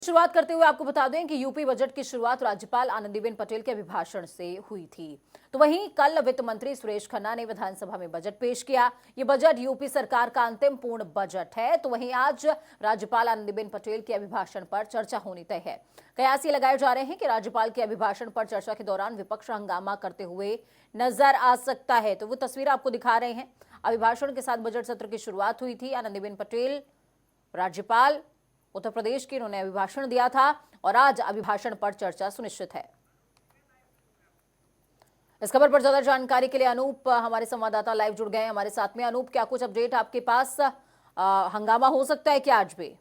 शुरुआत करते हुए आपको बता दें कि यूपी बजट की शुरुआत राज्यपाल आनंदीबेन पटेल के अभिभाषण से हुई थी। तो वहीं कल वित्त मंत्री सुरेश खन्ना ने विधानसभा में बजट पेश किया। ये बजट यूपी सरकार का अंतिम पूर्ण बजट है। तो वहीं आज राज्यपाल आनंदीबेन पटेल के अभिभाषण पर चर्चा होनी तय है। कयास ये लगाए जा रहे हैं कि राज्यपाल के अभिभाषण पर चर्चा के दौरान विपक्ष हंगामा करते हुए नजर आ सकता है। तो वो तस्वीर आपको दिखा रहे हैं। अभिभाषण के साथ बजट सत्र की शुरुआत हुई थी। आनंदीबेन पटेल राज्यपाल उत्तर प्रदेश की, इन्होंने अभिभाषण दिया था और आज अभिभाषण पर चर्चा सुनिश्चित है। इस खबर पर ज्यादा जानकारी के लिए अनूप हमारे संवाददाता लाइव जुड़ गए हैं हमारे साथ में। अनूप, क्या कुछ अपडेट आपके पास? हंगामा हो सकता है क्या आज भी?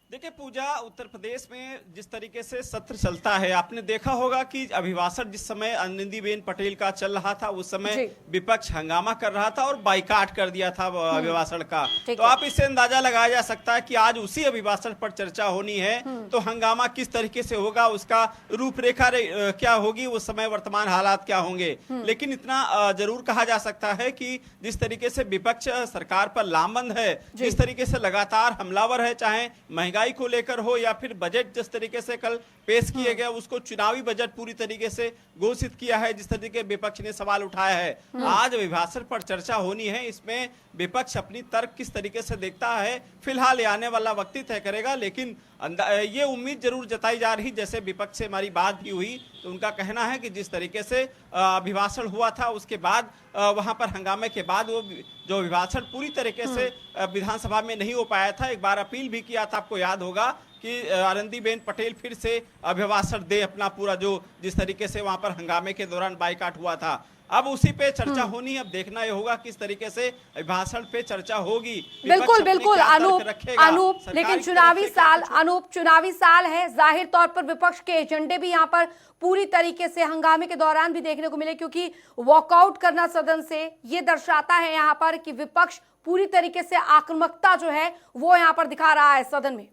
देखिए पूजा, उत्तर प्रदेश में जिस तरीके से सत्र चलता है, आपने देखा होगा कि अभिभाषण जिस समय आनंदीबेन पटेल का चल रहा था उस समय विपक्ष हंगामा कर रहा था और बाइकाट कर दिया था अभिभाषण का। तो आप इससे अंदाजा लगाया जा सकता है कि आज उसी अभिभाषण पर चर्चा होनी है। तो हंगामा किस तरीके से होगा, उसका रूपरेखा क्या होगी, उस समय वर्तमान हालात क्या होंगे। लेकिन इतना जरूर कहा जा सकता है कि जिस तरीके से विपक्ष सरकार पर लामबंद है, जिस तरीके से लगातार हमलावर है, चाहे महंगाई को लेकर हो या फिर बजट जिस तरीके से कल पेश किए गए उसको चुनावी बजट पूरी तरीके से घोषित किया है, जिस तरीके विपक्ष ने सवाल उठाया है। आज अभिभाषण पर चर्चा होनी है। इसमें विपक्ष अपनी तर्क किस तरीके से देखता है फिलहाल ये आने वाला वक्त ही तय करेगा। लेकिन ये उम्मीद जरूर जताई जा रही, जैसे विपक्ष से हमारी बात भी हुई तो उनका कहना है कि जिस तरीके से अभिभाषण हुआ था उसके बाद वहां पर हंगामे के बाद वो जो अभिभाषण पूरी तरीके से विधानसभा में नहीं हो पाया था, एक बार अपील भी किया था, आपको याद होगा कि आनंदीबेन पटेल फिर से अभिभाषण दे अपना पूरा, जो जिस तरीके से वहां पर हंगामे के दौरान बाइकाट हुआ था। अब उसी पे चर्चा होनी है। अब देखना ये होगा किस तरीके से अभिभाषण पे चर्चा होगी। बिल्कुल बिल्कुल अनूप, लेकिन चुनावी साल है, जाहिर तौर पर विपक्ष के एजेंडे भी यहाँ पर पूरी तरीके से हंगामे के दौरान भी देखने को मिले, क्योंकि वॉकआउट करना सदन से ये दर्शाता है यहाँ पर कि विपक्ष पूरी तरीके से आक्रामकता जो है वो यहाँ पर दिखा रहा है सदन में।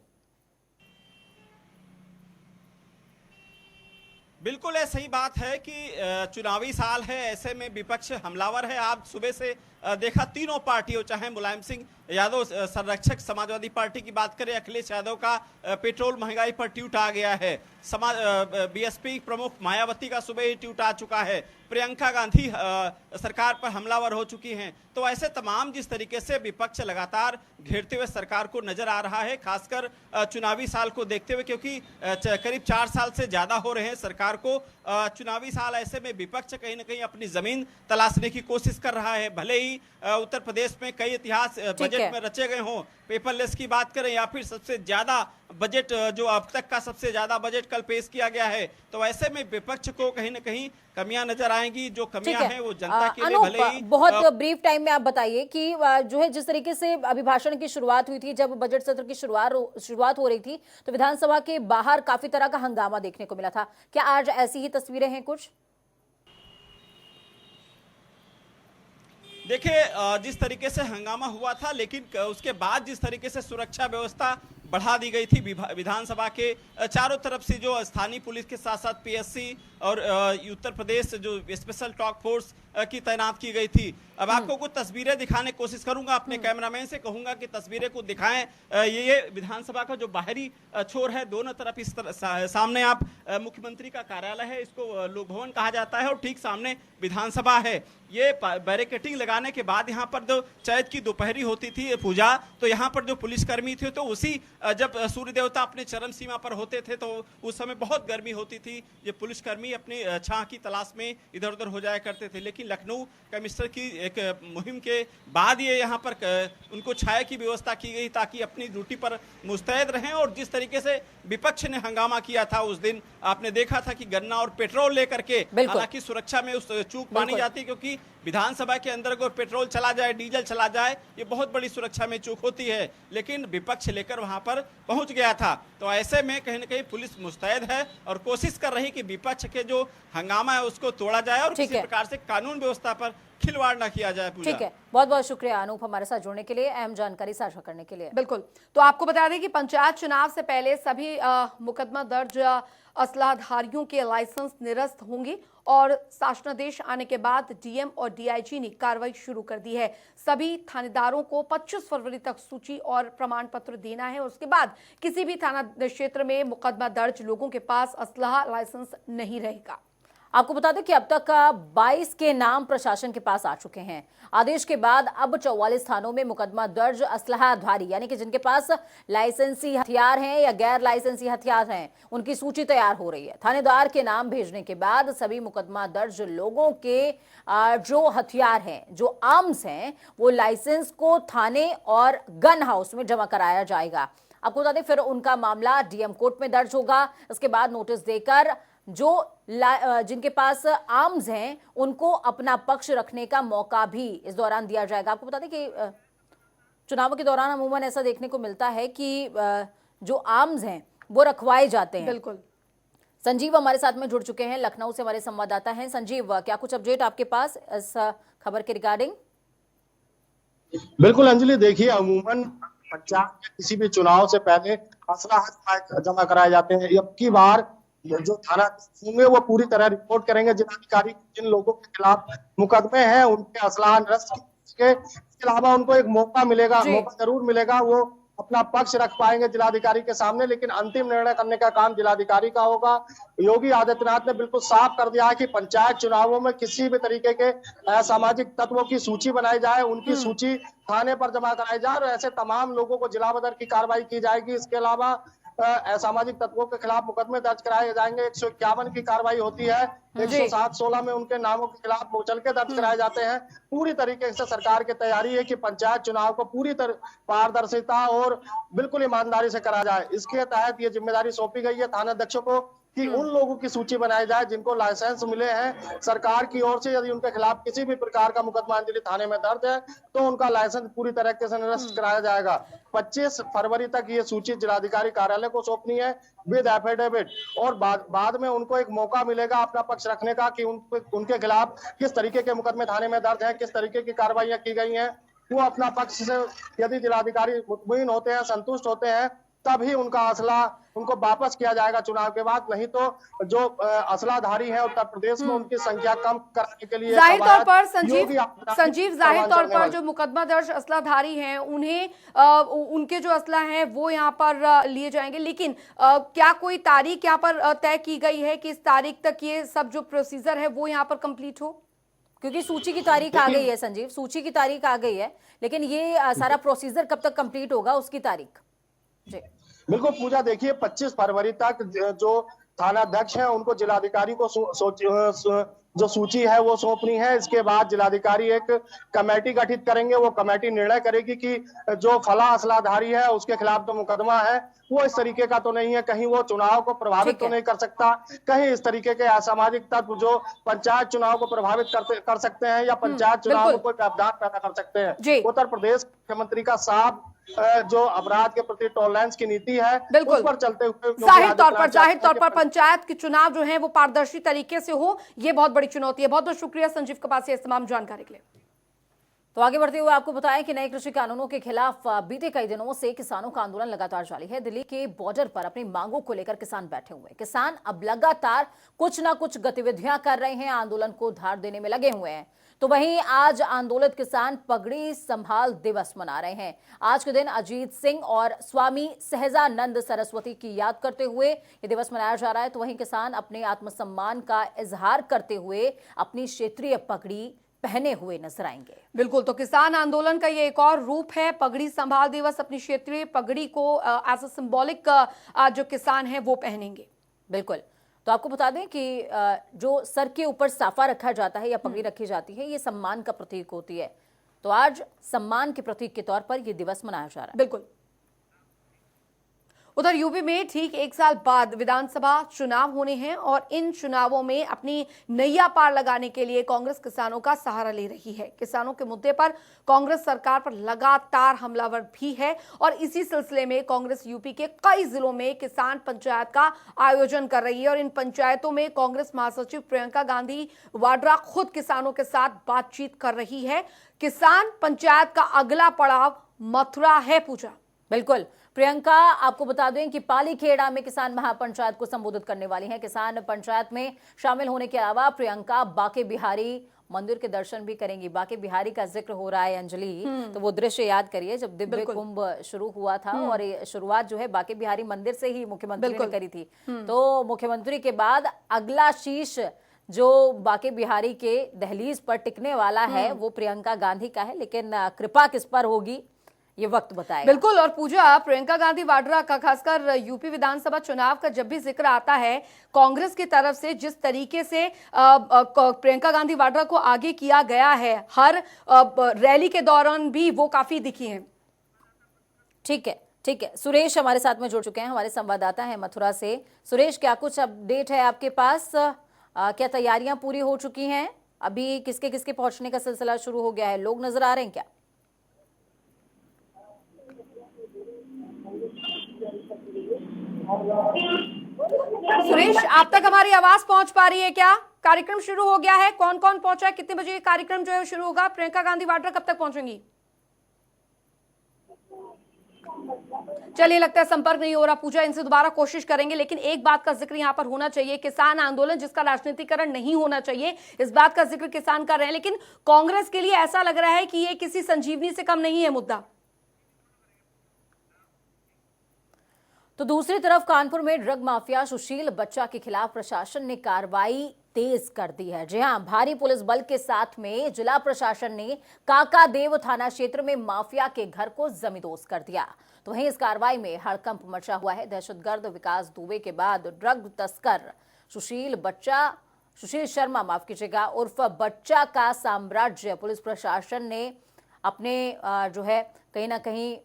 बिल्कुल ऐसा ही बात है कि चुनावी साल है, ऐसे में विपक्ष हमलावर है। आप सुबह से देखा तीनों पार्टियों, चाहे मुलायम सिंह यादव संरक्षक समाजवादी पार्टी की बात करें, अखिलेश यादव का पेट्रोल महंगाई पर ट्वीट आ गया है, बीएसपी प्रमुख मायावती का सुबह ही ट्वीट आ चुका है, प्रियंका गांधी सरकार पर हमलावर हो चुकी हैं। तो ऐसे तमाम जिस तरीके से विपक्ष लगातार घेरते हुए सरकार को नजर आ रहा है, खासकर चुनावी साल को देखते हुए, क्योंकि करीब 4 साल से ज्यादा हो रहे हैं सरकार को चुनावी साल। ऐसे में विपक्ष कहीं ना कहीं अपनी जमीन तलाशने की कोशिश कर रहा है। भले ही उत्तर प्रदेश में कई इतिहास बजट में रचे गए हों, पेपरलेस की बात करें या फिर सबसे ज्यादा बजट जो अब तक का सबसे ज्यादा बजट कल पेश किया गया है, तो ऐसे में विपक्ष को कहीं ना कहीं कमियां नजर आएंगी। जो कमियां हैं वो जनता के लिए भले ही बहुत ब्रीफ टाइम में आप बताइए कि जो है जिस तरीके से अभिभाषण की शुरुआत हुई थी, जब बजट सत्र की शुरुआत हो रही थी तो विधानसभा के बाहर काफी तरह का हंगामा देखने को मिला था। क्या आज ऐसी ही तस्वीरें हैं कुछ? देखिए जिस तरीके से हंगामा हुआ था, लेकिन उसके बाद जिस तरीके से सुरक्षा व्यवस्था बढ़ा दी गई थी, विधानसभा के चारों तरफ से जो स्थानीय पुलिस के साथ साथ पीएससी और उत्तर प्रदेश जो स्पेशल टास्क फोर्स की तैनात की गई थी। अब आपको कुछ तस्वीरें दिखाने की कोशिश करूंगा, अपने कैमरामैन से कहूंगा कि तस्वीरें को दिखाएं। ये विधानसभा का जो बाहरी छोर है, दोनों तरफ इस तरह सामने आप मुख्यमंत्री का कार्यालय है, इसको लोक भवन कहा जाता है, और ठीक सामने विधानसभा है। ये बैरिकेटिंग लगाने के बाद यहाँ पर जो चैत की दोपहरी होती थी पूजा, तो यहाँ पर जो पुलिसकर्मी थे, तो उसी जब सूर्य देवता अपने चरम सीमा पर होते थे तो उस समय बहुत गर्मी होती थी, ये पुलिसकर्मी अपनी छां की तलाश में इधर उधर हो जाया करते थे। लेकिन लखनऊ कमिश्नर की एक मुहिम के बाद ये यहाँ पर उनको छाया की व्यवस्था की गई ताकि अपनी ड्यूटी पर मुस्तैद रहें। और जिस तरीके से विपक्ष ने हंगामा किया था उस दिन, आपने देखा था कि गन्ना और पेट्रोल लेकर के, हालांकि सुरक्षा में उस चूक मानी जाती, क्योंकि विधानसभा के अंदर अगर पेट्रोल चला जाए, डीजल चला जाए, ये बहुत बड़ी सुरक्षा में चूक होती है। लेकिन विपक्ष लेकर वहां पर पहुंच गया था। तो ऐसे में कहीं ना कहीं पुलिस मुस्तैद है और कोशिश कर रही कि विपक्ष के जो हंगामा है उसको तोड़ा जाए और किसी प्रकार से कानून व्यवस्था पर खिलवाड़ ना किया जाए पूजा। ठीक है, बहुत बहुत शुक्रिया अनूप हमारे साथ जुड़ने के लिए, अहम जानकारी साझा करने के लिए। बिल्कुल, तो आपको बता दें कि पंचायत चुनाव से पहले सभी मुकदमा दर्ज असलाधारियों के लाइसेंस निरस्त होंगे और शासनादेश आने के बाद डीएम और डीआईजी ने कार्रवाई शुरू कर दी है। सभी थानेदारों को 25 फरवरी तक सूची और प्रमाण पत्र देना है और उसके बाद किसी भी थाना क्षेत्र में मुकदमा दर्ज लोगों के पास असलाह लाइसेंस नहीं रहेगा। आपको बता दें कि अब तक 22 के नाम प्रशासन के पास आ चुके हैं। आदेश के बाद अब 44 थानों में मुकदमा दर्ज असलाहधारी यानी कि जिनके पास लाइसेंसी हथियार हैं या गैर लाइसेंसी हथियार हैं, उनकी सूची तैयार हो रही है। थानेदार के नाम भेजने के बाद सभी मुकदमा दर्ज लोगों के जो हथियार हैं, जो आर्म्स हैं, वो लाइसेंस को थाने और गन हाउस में जमा कराया जाएगा। आपको बता दें फिर उनका मामला डीएम कोर्ट में दर्ज होगा। इसके बाद नोटिस देकर जो जिनके पास आर्म्स हैं उनको अपना पक्ष रखने का मौका भी इस दौरान दिया जाएगा। आपको बता दें कि चुनावों के दौरान अमूमन ऐसा देखने को मिलता है कि जो आर्म्स हैं वो रखवाए जाते हैं। बिल्कुल। संजीव हमारे साथ में जुड़ चुके हैं, लखनऊ से हमारे संवाददाता हैं। संजीव, क्या कुछ अपडेट आपके पास इस खबर के रिगार्डिंग? बिल्कुल अंजलि, देखिए अमूमन पंचायत के किसी भी चुनाव से पहले असला जमा कराए जाते हैं। अब की बार जो थाना होंगे वो पूरी तरह रिपोर्ट करेंगे जिलाधिकारी जिन लोगों के खिलाफ मुकदमे हैं उनके असलाह निरस्त के। इसके अलावा उनको एक मौका जरूर मिलेगा, वो अपना पक्ष रख पाएंगे जिलाधिकारी के सामने, लेकिन अंतिम निर्णय करने का काम जिलाधिकारी का होगा। योगी आदित्यनाथ ने बिल्कुल साफ कर दिया है कि पंचायत चुनावों में किसी भी तरीके के असामाजिक तत्वों की सूची बनाई जाए, उनकी सूची थाने पर जमा कराई जाए और ऐसे तमाम लोगों को जिला बदर की कार्रवाई की जाएगी। इसके अलावा असामाजिक तत्वों के खिलाफ मुकदमे दर्ज कराए जाएंगे। 151 की कार्रवाई होती है, 107-16 में उनके नामों के खिलाफ मुचलके दर्ज कराए जाते हैं। पूरी तरीके से सरकार की तैयारी है कि पंचायत चुनाव को पूरी तरह पारदर्शिता और बिल्कुल ईमानदारी से करा जाए। इसके तहत ये जिम्मेदारी सौंपी गई है थानाध्यक्षों को कि उन लोगों की सूची बनाई जाए जिनको लाइसेंस मिले हैं सरकार की ओर से। यदि उनके खिलाफ किसी भी प्रकार का मुकदमा अंजलि थाने में दर्ज है तो उनका लाइसेंस पूरी तरीके से निरस्त कराया जाएगा। 25 फरवरी तक ये सूची जिलाधिकारी कार्यालय को सौंपनी है विद एफिडेविट, और बाद में उनको एक मौका मिलेगा अपना पक्ष रखने का कि उनके खिलाफ किस तरीके के मुकदमे थाने में दर्ज है, किस तरीके की कार्रवाइयां की गई हैं। वो अपना पक्ष से यदि जिलाधिकारी मुतमईन होते हैं, संतुष्ट होते हैं, तभी उनका असला उनको वापस किया जाएगा चुनाव के बाद। नहीं तो जो असलाधारी है उत्तर प्रदेश में उनकी संख्या कम कराने के लिए जाहिर तौर पर संजीव जाहिर तौर पर जो मुकदमा दर्ज असलाधारी हैं उन्हें उनके जो असला हैं वो यहाँ पर लिए जाएंगे। लेकिन क्या कोई तारीख यहाँ पर तय की गई है कि इस तारीख तक ये सब जो प्रोसीजर है वो यहाँ पर कंप्लीट हो? क्योंकि सूची की तारीख आ गई है संजीव, सूची की तारीख आ गई है, लेकिन ये सारा प्रोसीजर कब तक कंप्लीट होगा उसकी तारीख? जी बिल्कुल पूजा, देखिए 25 फरवरी तक जो थानाध्यक्ष हैं उनको जिलाधिकारी को जो सूची है वो सौंपनी है। इसके बाद जिलाधिकारी एक कमेटी गठित करेंगे, वो कमेटी निर्णय करेगी कि जो फला असलाधारी है उसके खिलाफ जो मुकदमा है वो इस तरीके का तो नहीं है, कहीं वो चुनाव को प्रभावित तो नहीं कर सकता, कहीं इस तरीके के असामाजिक तत्व जो पंचायत चुनाव को प्रभावित कर सकते हैं या पंचायत चुनाव में कोई व्यवधान पैदा कर सकते हैं। उत्तर प्रदेश मुख्यमंत्री का साफ जो अपराध के प्रति टॉलरेंस की नीति है उस पर चलते हुए जाहिर तौर पर पंचायत के चुनाव जो है वो पारदर्शी तरीके से हो, ये बहुत बड़ी चुनौती है। बहुत बहुत शुक्रिया संजीव कपासिया इस तमाम जानकारी के लिए। तो आगे बढ़ते हुए आपको बताएं कि नए कृषि कानूनों के खिलाफ बीते कई दिनों से किसानों का आंदोलन लगातार जारी है। दिल्ली के बॉर्डर पर अपनी मांगों को लेकर किसान बैठे हुए हैं। किसान अब लगातार कुछ ना कुछ गतिविधियां कर रहे हैं, आंदोलन को धार देने में लगे हुए हैं। तो वहीं आज आंदोलित किसान पगड़ी संभाल दिवस मना रहे हैं। आज के दिन अजीत सिंह और स्वामी सहजानंद सरस्वती की याद करते हुए ये दिवस मनाया जा रहा है। तो वहीं किसान अपने आत्मसम्मान का इजहार करते हुए अपनी क्षेत्रीय पगड़ी पहने हुए नजर आएंगे। बिल्कुल, तो किसान आंदोलन का ये एक और रूप है पगड़ी संभाल दिवस। अपनी क्षेत्रीय पगड़ी को एज अ सिंबॉलिक जो किसान है वो पहनेंगे। बिल्कुल, तो आपको बता दें कि जो सर के ऊपर साफा रखा जाता है या पगड़ी रखी जाती है, ये सम्मान का प्रतीक होती है। तो आज सम्मान के प्रतीक के तौर पर यह दिवस मनाया जा रहा है। बिल्कुल। उधर यूपी में ठीक 1 साल बाद विधानसभा चुनाव होने हैं और इन चुनावों में अपनी नैया पार लगाने के लिए कांग्रेस किसानों का सहारा ले रही है। किसानों के मुद्दे पर कांग्रेस सरकार पर लगातार हमलावर भी है और इसी सिलसिले में कांग्रेस यूपी के कई जिलों में किसान पंचायत का आयोजन कर रही है और इन पंचायतों में कांग्रेस महासचिव प्रियंका गांधी वाड्रा खुद किसानों के साथ बातचीत कर रही है। किसान पंचायत का अगला पड़ाव मथुरा है। पूजा, बिल्कुल प्रियंका, आपको बता दें कि पालीखेड़ा में किसान महापंचायत को संबोधित करने वाली हैं। किसान पंचायत में शामिल होने के अलावा प्रियंका बाके बिहारी मंदिर के दर्शन भी करेंगी। बाके बिहारी का जिक्र हो रहा है अंजलि, तो वो दृश्य याद करिए जब दिव्य कुंभ शुरू हुआ था और ये शुरुआत जो है बाके बिहारी मंदिर से ही मुख्यमंत्री ने करी थी। तो मुख्यमंत्री के बाद अगला शीश जो बाके बिहारी के दहलीज पर टिकने वाला है वो प्रियंका गांधी का है, लेकिन कृपा किस पर होगी ये वक्त बताएगा। बिल्कुल। और पूजा, प्रियंका गांधी वाड्रा का खासकर यूपी विधानसभा चुनाव का जब भी जिक्र आता है कांग्रेस की तरफ से जिस तरीके से प्रियंका गांधी वाड्रा को आगे किया गया है, हर रैली के दौरान भी वो काफी दिखी हैं। ठीक है। सुरेश हमारे साथ में जुड़ चुके हैं, हमारे संवाददाता हैं मथुरा से। सुरेश, क्या कुछ अपडेट है आपके पास? क्या तैयारियां पूरी हो चुकी हैं? अभी किसके किसके पहुंचने का सिलसिला शुरू हो गया है? लोग नजर आ रहे हैं क्या? सुरेश, आप तक हमारी आवाज पहुंच पा रही है क्या? कार्यक्रम शुरू हो गया है, कौन कौन पहुंचा है, कितने बजे कार्यक्रम जो है शुरू होगा? प्रियंका गांधी वाड्रा कब तक पहुंचेंगी? चलिए, लगता है संपर्क नहीं हो रहा। पूजा, इनसे दोबारा कोशिश करेंगे, लेकिन एक बात का जिक्र यहाँ पर होना चाहिए, किसान आंदोलन जिसका राजनीतिकरण नहीं होना चाहिए, इस बात का जिक्र किसान कर रहे हैं, लेकिन कांग्रेस के लिए ऐसा लग रहा है कि ये किसी संजीवनी से कम नहीं है मुद्दा। तो दूसरी तरफ कानपुर में ड्रग माफिया सुशील बच्चा के खिलाफ प्रशासन ने कार्रवाई तेज कर दी है। जी हां, भारी पुलिस बल के साथ में जिला प्रशासन ने काकादेव थाना क्षेत्र में माफिया के घर को जमींदोज कर दिया। तो वहीं इस कार्रवाई में हड़कंप मचा हुआ है। दहशतगर्द विकास दुबे के बाद ड्रग तस्कर सुशील शर्मा माफ कीजिएगा उर्फ बच्चा का साम्राज्य पुलिस प्रशासन ने अपने जो है कहीं ना कहीं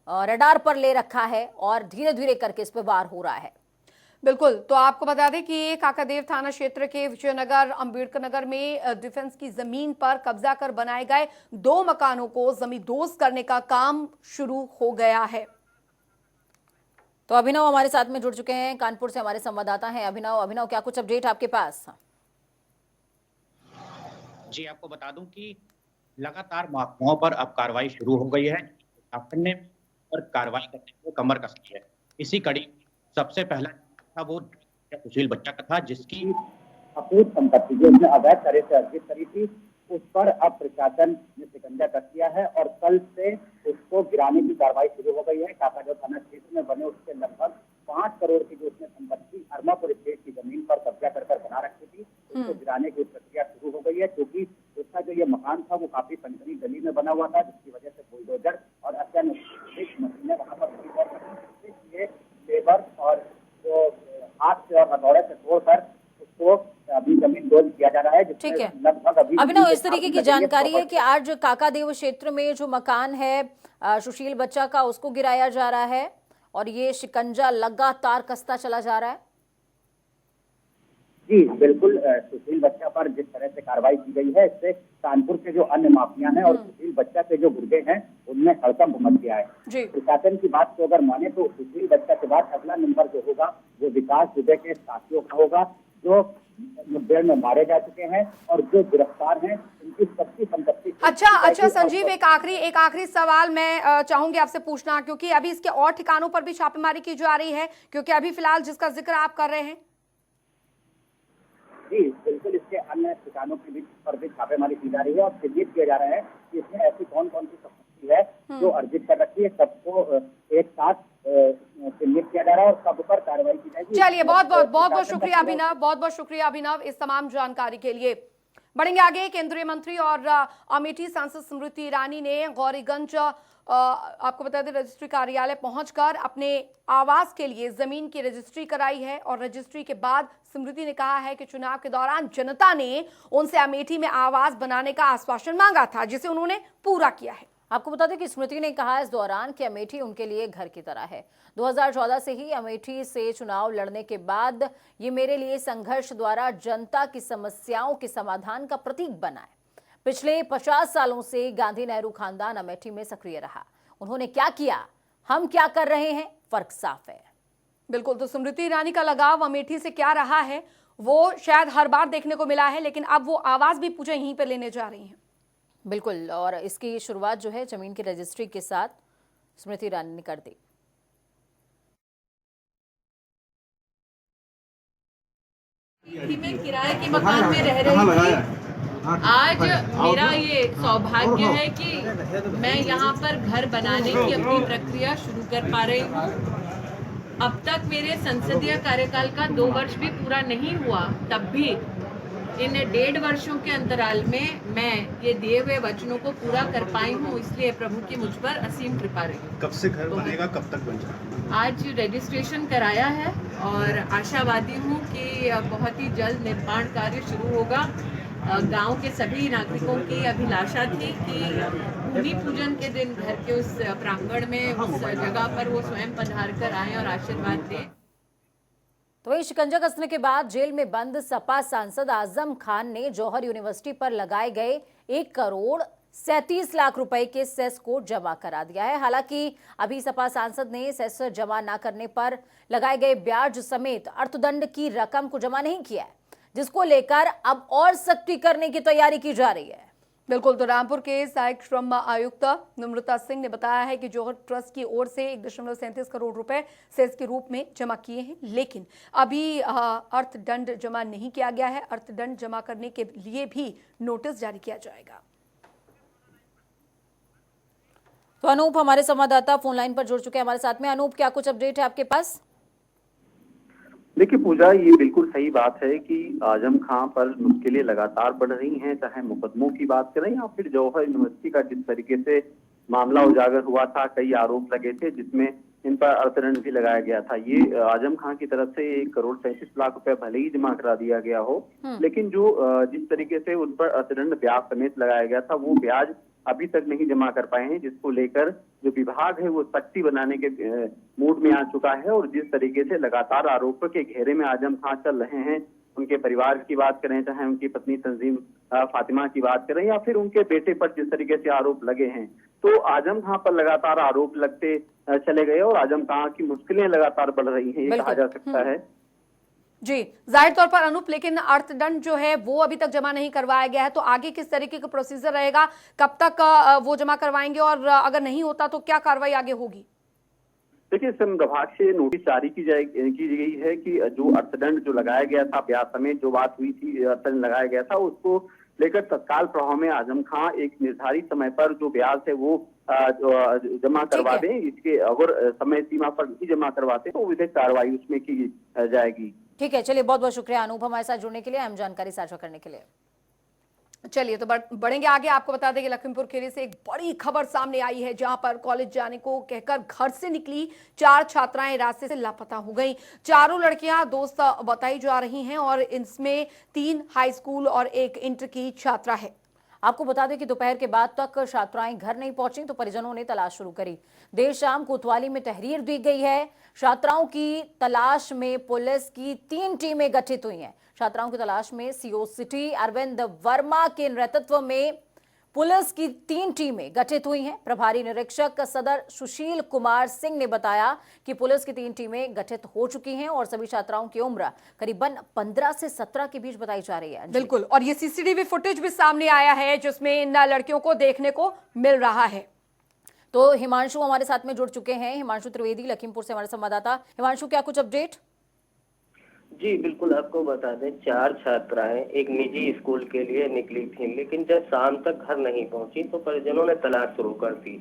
रडार पर ले रखा है और धीरे धीरे करके इस पर वार हो रहा है। बिल्कुल। तो आपको बता दें कि काकादेव थाना क्षेत्र के विजयनगर अंबेडकर नगर में डिफेंस की जमीन पर कब्जा कर बनाए गए 2 मकानों को जमींदोज करने का काम शुरू हो गया है। तो अभिनव हमारे साथ में जुड़ चुके हैं, कानपुर से हमारे संवाददाता हैं अभिनव, क्या कुछ अपडेट आपके पास? जी, आपको बता दूं कि लगातार माफियाओं पर अब कार्रवाई शुरू हो गई है। शासन ने पर कार्रवाई करने को कमर कस ली है। इसी कड़ी सबसे पहला था वो सुशील बच्चा का था, जिसकी अपूर्व संपत्ति जो उसने अवैध तरह से अर्जित करी थी, उस पर अब प्रशासन ने शिकंजा कस दिया है और कल से उसको गिराने की कार्रवाई शुरू हो गई है। काकादेव थाना क्षेत्र में बने उसके लगभग 5 करोड़ की जो उसने संपत्ति अरमापुर स्टेट की जमीन पर कब्जा कर बना रखी थी, उसको गिराने की प्रक्रिया शुरू हो गई है। क्योंकि उसका जो ये मकान था वो काफी सनसनी गली में बना हुआ था, जिसकी वजह से बुलडोजर और अत्याधुनिक मशीनें वहां पर ये लेबर और जो हाथ से और हथौड़े से तोड़कर उसको अभी जमीन दोज किया जा रहा है। ठीक है लगभग अभी अभिनव, इस तरीके की जानकारी है कि आज काकादेव क्षेत्र में जो मकान है सुशील बच्चा का उसको गिराया जा रहा है और ये शिकंजा लगातार कसता चला जा रहा है। जी बिल्कुल, सुशील बच्चा पर जिस तरह से कार्रवाई की गई है, इससे कानपुर के जो अन्य माफिया हैं और सुशील बच्चा के जो गुर्गे हैं उनमें हड़कंप मच गया है। प्रशासन की बात को अगर माने तो सुशील बच्चा के बाद अगला नंबर जो होगा वो विकास दुबे के साथियों का होगा, जो मुठभेड़ में मारे जा चुके हैं और जो गिरफ्तार हैं उनकी सबकी संपत्ति। अच्छा संजीव, एक आखिरी सवाल मैं चाहूंगी आपसे पूछना, क्योंकि अभी इसके और ठिकानों पर भी छापेमारी की जा रही है, क्योंकि अभी फिलहाल जिसका जिक्र आप कर रहे हैं। जी बिल्कुल, इसके अन्य ठिकानों के पर भी छापेमारी की जा रही है और चिन्हित किया जा रहा है कि इसमें ऐसी कौन कौन सी संपत्ति है जो अर्जित कर रखी है, सबको एक साथ चिन्हित किया जा रहा है और सब पर कार्रवाई की जाएगी। चलिए, बहुत शुक्रिया अभिनव, बहुत शुक्रिया अभिनव इस तमाम जानकारी के लिए। बढ़ेंगे आगे। केंद्रीय मंत्री और अमेठी सांसद स्मृति ईरानी ने गौरीगंज आपको बता दें रजिस्ट्री कार्यालय पहुंचकर अपने आवास के लिए जमीन की रजिस्ट्री कराई है और रजिस्ट्री के बाद स्मृति ने कहा है कि चुनाव के दौरान जनता ने उनसे अमेठी में आवास बनाने का आश्वासन मांगा था, जिसे उन्होंने पूरा किया है। आपको बता दें कि स्मृति ने कहा इस दौरान कि अमेठी उनके लिए घर की तरह है। 2014 से ही अमेठी से चुनाव लड़ने के बाद ये मेरे लिए संघर्ष द्वारा जनता की समस्याओं के समाधान का प्रतीक बना है। पिछले 50 सालों से गांधी नेहरू खानदान अमेठी में सक्रिय रहा। उन्होंने क्या किया, हम क्या कर रहे हैं, फर्क साफ है। बिल्कुल, तो स्मृति ईरानी का लगाव अमेठी से क्या रहा है वो शायद हर बार देखने को मिला है, लेकिन अब वो आवाज भी पूछे यहीं पर लेने जा रही हैं। बिल्कुल, और इसकी शुरुआत जो है जमीन की रजिस्ट्री के साथ स्मृति ईरानी ने कर दी। मैं किराए के मकान में रह रही थी। आज मेरा ये सौभाग्य है कि मैं यहाँ पर घर बनाने की अपनी प्रक्रिया शुरू कर पा रही हूँ। अब तक मेरे संसदीय कार्यकाल का 2 वर्ष भी पूरा नहीं हुआ, तब भी इन 1.5 वर्षों के अंतराल में मैं ये दिए हुए वचनों को पूरा कर पाई हूँ। इसलिए प्रभु की मुझ पर असीम कृपा रही। कब से घर बनेगा, कब तक बन जाएगा? आज रजिस्ट्रेशन कराया है और आशावादी हूँ कि बहुत ही जल्द निर्माण कार्य शुरू होगा। गांव के सभी नागरिकों की अभिलाषा थी कि भूमि पूजन के दिन घर के उस प्रांगण में, उस जगह पर वो स्वयं पधार कर आए और आशीर्वाद दें। तो वहीं शिकंजा कसने के बाद जेल में बंद सपा सांसद आजम खान ने जौहर यूनिवर्सिटी पर लगाए गए 1 करोड़ 37 लाख रुपए के सेस को जमा करा दिया है। हालांकि अभी सपा सांसद ने सेस जमा न करने पर लगाए गए ब्याज समेत अर्थदंड की रकम को जमा नहीं किया है, जिसको लेकर अब और सख्ती करने की तैयारी की जा रही है। बिल्कुल, तो रामपुर के सहायक श्रम आयुक्त नम्रता सिंह ने बताया है कि जौहर ट्रस्ट की ओर से 1.37 करोड़ रुपए सेस के रूप में जमा किए हैं, लेकिन अभी अर्थदंड जमा नहीं किया गया है। अर्थदंड जमा करने के लिए भी नोटिस जारी किया जाएगा। तो अनूप हमारे संवाददाता फोन लाइन पर जुड़ चुके हैं हमारे साथ में। अनूप, क्या कुछ अपडेट है आपके पास? देखिए पूजा, ये बिल्कुल सही बात है कि आजम खां पर मुश्किलें लगातार बढ़ रही हैं, चाहे मुकदमों की बात करें या फिर जौहर यूनिवर्सिटी का जिस तरीके से मामला उजागर हुआ था, कई आरोप लगे थे जिसमें इन पर अर्थदंड भी लगाया गया था। ये आजम खां की तरफ से 1 करोड़ 37 लाख रुपए भले ही जमा करा दिया गया हो, लेकिन जो जिस तरीके से उन पर अर्थदंड ब्याज समेत लगाया गया था, वो ब्याज अभी तक नहीं जमा कर पाए हैं, जिसको लेकर जो विभाग है वो सख्ती बनाने के मूड में आ चुका है। और जिस तरीके से लगातार आरोपों के घेरे में आजम खां चल रहे हैं, उनके परिवार की बात करें, चाहे उनकी पत्नी तंजीम फातिमा की बात करें या फिर उनके बेटे पर जिस तरीके से आरोप लगे हैं, तो आजम खां पर लगातार आरोप लगते चले गए और आजम खां की मुश्किलें लगातार बढ़ रही हैं, ये कहा जा सकता है। जी, जाहिर तौर पर अनूप, लेकिन अर्थदंड जो है वो अभी तक जमा नहीं करवाया गया है, तो आगे किस तरीके का प्रोसीजर रहेगा, कब तक वो जमा करवाएंगे और अगर नहीं होता तो क्या कार्रवाई आगे होगी? देखिए, श्रम विभाग से नोटिस जारी की गई है कि जो अर्थदंड जो लगाया गया था, ब्याज समेत जो बात हुई थी, अर्थदंड लगाया गया था, उसको लेकर तत्काल प्रभाव में आजम खां एक निर्धारित समय पर जो ब्याज है वो जमा करवा दें। इसके अगर समय सीमा पर नहीं जमा करवाते तो विधिक कार्रवाई उसमें की जाएगी। ठीक है, चलिए, बहुत बहुत शुक्रिया अनूप हमारे साथ जुड़ने के लिए, अहम जानकारी साझा करने के लिए। चलिए तो बढ़ेंगे आगे। आपको बता दें कि लखीमपुर खीरी से एक बड़ी खबर सामने आई है, जहां पर कॉलेज जाने को कहकर घर से निकली 4 छात्राएं रास्ते से लापता हो गईं। चारों लड़कियां दोस्त बताई जा रही हैं और इसमें 3 हाई स्कूल और 1 इंटर की छात्रा है। आपको बता दें कि दोपहर के बाद तक छात्राएं घर नहीं पहुंची तो परिजनों ने तलाश शुरू करी। देर शाम कोतवाली में तहरीर दी गई है। छात्राओं की तलाश में पुलिस की 3 टीमें गठित हुई हैं। छात्राओं की तलाश में सीओ सिटी अरविंद वर्मा के नेतृत्व में पुलिस की 3 टीमें गठित हुई हैं। प्रभारी निरीक्षक सदर सुशील कुमार सिंह ने बताया कि पुलिस की 3 टीमें गठित हो चुकी हैं और सभी छात्राओं की उम्र करीबन 15 से 17 के बीच बताई जा रही है। बिल्कुल, और ये सीसीटीवी फुटेज भी सामने आया है जिसमें इन लड़कियों को देखने को मिल रहा है। तो हिमांशु हमारे साथ में जुड़ चुके हैं। हिमांशु त्रिवेदी लखीमपुर से हमारे संवाददाता। हिमांशु, क्या कुछ अपडेट? जी बिल्कुल, आपको बता दें 4 छात्राएं एक निजी स्कूल के लिए निकली थीं, लेकिन जब शाम तक घर नहीं पहुंची तो परिजनों ने तलाश शुरू कर दी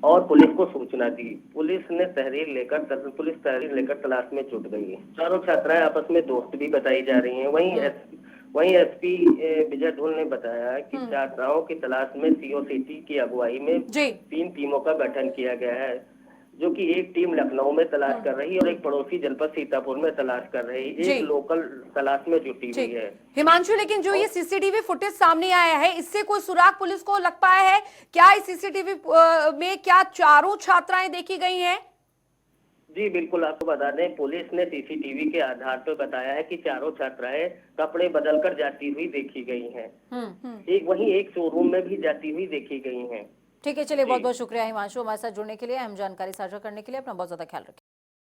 और पुलिस को सूचना दी। पुलिस तहरीर लेकर तलाश में जुट गई है। चारों छात्राएं आपस में दोस्त भी बताई जा रही हैं। वहीं एसपी विजय ढोल ने बताया कि छात्राओं की तलाश में सीओ सिटी की अगुवाई में 3 टीमों का गठन किया गया है, जो कि एक टीम लखनऊ में तलाश कर रही है और एक पड़ोसी जनपद सीतापुर में तलाश कर रही है, एक लोकल तलाश में जुटी हुई है। हिमांशु, लेकिन जो ये सीसीटीवी फुटेज सामने आया है, इससे कोई सुराग पुलिस को लग पाया है क्या? इस सीसीटीवी में क्या चारों छात्राएं देखी गई हैं? जी बिल्कुल, आपको बता दें, पुलिस ने सीसीटीवी के आधार पर बताया है कि चारों छात्राएं कपड़े बदलकर जाती हुई देखी गई हैं। वहीं एक शोरूम में भी जाती हुई देखी गई हैं। ठीक है, चलिए बहुत बहुत शुक्रिया हिमांशु हमारे साथ जुड़ने के लिए, अहम जानकारी साझा करने के लिए। अपना बहुत ज्यादा ख्याल रखें।